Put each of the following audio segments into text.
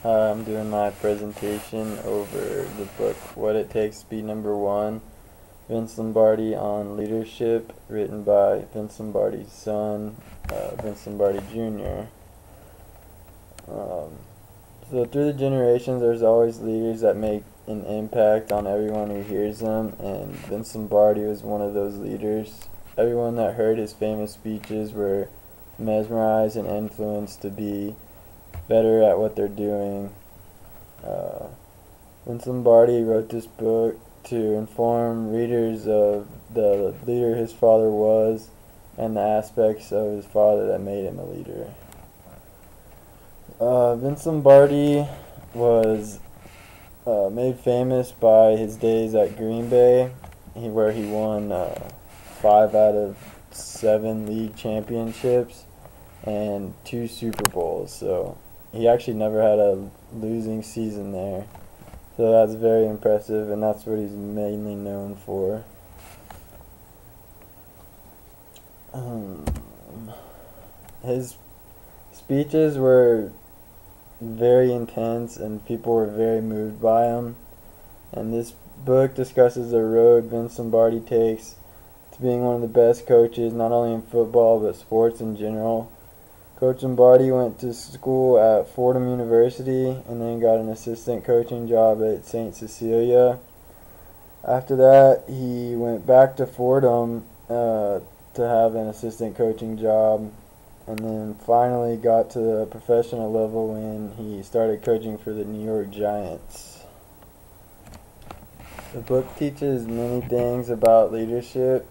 I'm doing my presentation over the book What It Takes to Be Number One, Vince Lombardi on Leadership, written by Vince Lombardi's son, Vince Lombardi Jr. So through the generations, there's always leaders that make an impact on everyone who hears them, and Vince Lombardi was one of those leaders. Everyone that heard his famous speeches were mesmerized and influenced to be better at what they're doing. Uh, Vince Lombardi wrote this book to inform readers of the leader his father was and the aspects of his father that made him a leader. Vince Lombardi was made famous by his days at Green Bay, where he won 5 out of 7 league championships and 2 Super Bowls. So he actually never had a losing season there. So that's very impressive, and that's what he's mainly known for. His speeches were very intense, and people were very moved by him. And this book discusses the road Vince Lombardi takes to being one of the best coaches, not only in football but sports in general. Coach Lombardi went to school at Fordham University and then got an assistant coaching job at St. Cecilia. After that, he went back to Fordham to have an assistant coaching job, and then finally got to the professional level when he started coaching for the New York Giants. The book teaches many things about leadership,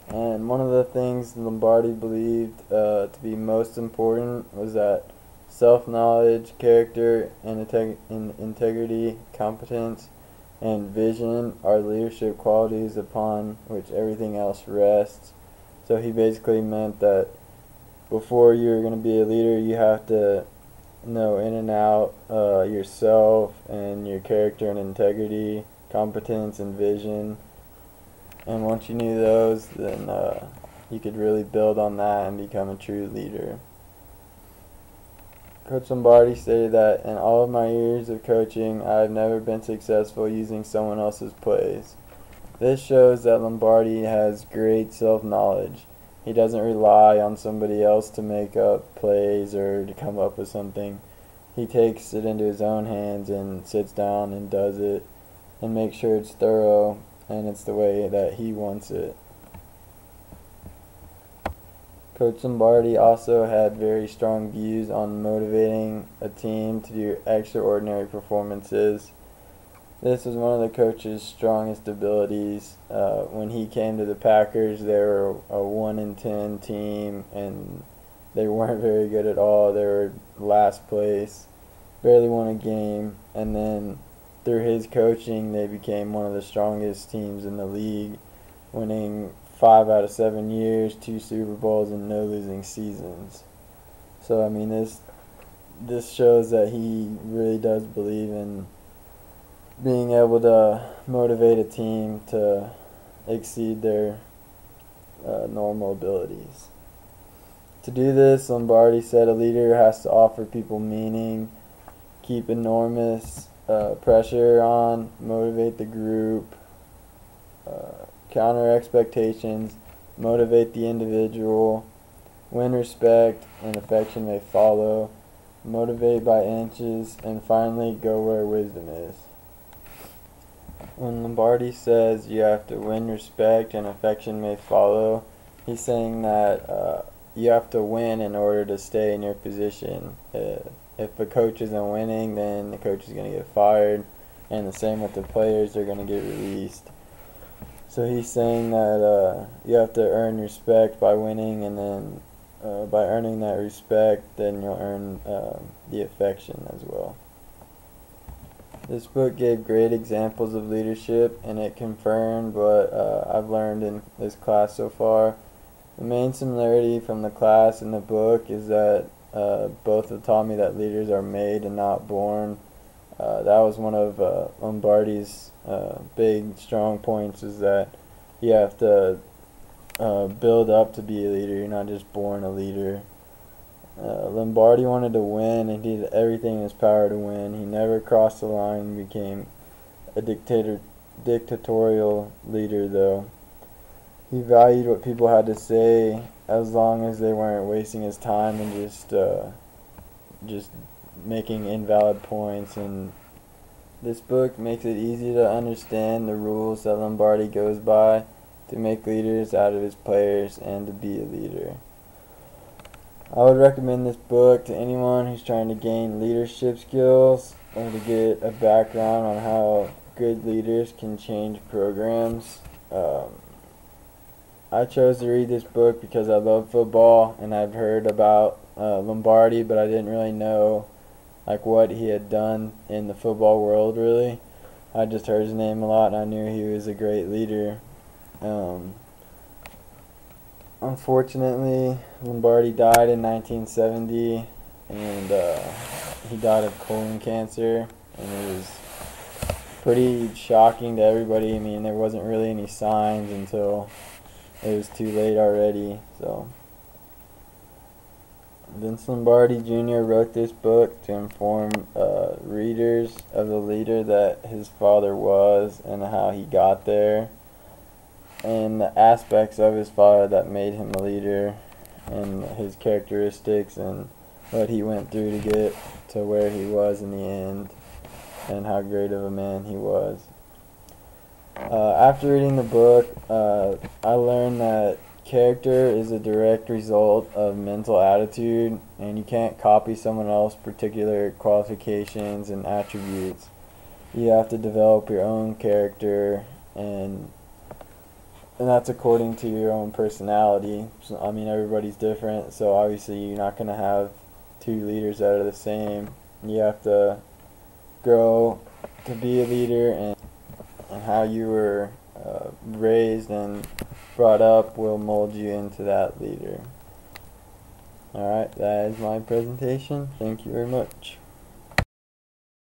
and one of the things Lombardi believed to be most important was that self-knowledge, character, and integrity, competence, and vision are leadership qualities upon which everything else rests. So he basically meant that before you're going to be a leader, you have to know in and out yourself and your character and integrity, competence and vision. And once you knew those, then you could really build on that and become a true leader. Coach Lombardi stated that in all of my years of coaching, I have never been successful using someone else's plays. This shows that Lombardi has great self-knowledge. He doesn't rely on somebody else to make up plays or to come up with something. He takes it into his own hands and sits down and does it and makes sure it's thorough and it's the way that he wants it. Coach Lombardi also had very strong views on motivating a team to do extraordinary performances. This was one of the coach's strongest abilities. When he came to the Packers, they were a 1-10 team, and they weren't very good at all. They were last place, barely won a game, and then through his coaching, they became one of the strongest teams in the league, winning 5 out of 7 years, 2 Super Bowls, and no losing seasons. So, I mean, this shows that he really does believe in being able to motivate a team to exceed their normal abilities. To do this, Lombardi said a leader has to offer people meaning, keep enormous pressure on, motivate the group, counter expectations, motivate the individual, win respect, and affection may follow, motivate by inches, and finally go where wisdom is. When Lombardi says you have to win respect and affection may follow, he's saying that you have to win in order to stay in your position. If a coach isn't winning, then the coach is going to get fired, and the same with the players, they're going to get released. So he's saying that you have to earn respect by winning, and then by earning that respect, then you'll earn the affection as well. This book gave great examples of leadership, and it confirmed what I've learned in this class so far. The main similarity from the class and the book is that both have taught me that leaders are made and not born. That was one of Lombardi's big strong points, is that you have to build up to be a leader. You're not just born a leader. Lombardi wanted to win, and he did everything in his power to win. He never crossed the line and became a dictatorial leader, though. He valued what people had to say as long as they weren't wasting his time and just making invalid points. And this book makes it easy to understand the rules that Lombardi goes by to make leaders out of his players and to be a leader. I would recommend this book to anyone who's trying to gain leadership skills or to get a background on how good leaders can change programs. I chose to read this book because I love football and I've heard about Lombardi, but I didn't really know like what he had done in the football world really. I just heard his name a lot and I knew he was a great leader. Unfortunately, Lombardi died in 1970, and he died of colon cancer, and it was pretty shocking to everybody. I mean, there wasn't really any signs until it was too late already. So, Vince Lombardi Jr. wrote this book to inform readers of the leader that his father was and how he got there, and the aspects of his father that made him a leader, and his characteristics and what he went through to get to where he was in the end, and how great of a man he was. After reading the book, I learned that character is a direct result of mental attitude, and you can't copy someone else's particular qualifications and attributes. You have to develop your own character, and that's according to your own personality. So, I mean, everybody's different, so obviously you're not going to have two leaders that are the same. You have to grow to be a leader, and how you were raised and brought up will mold you into that leader. Alright, that is my presentation. Thank you very much.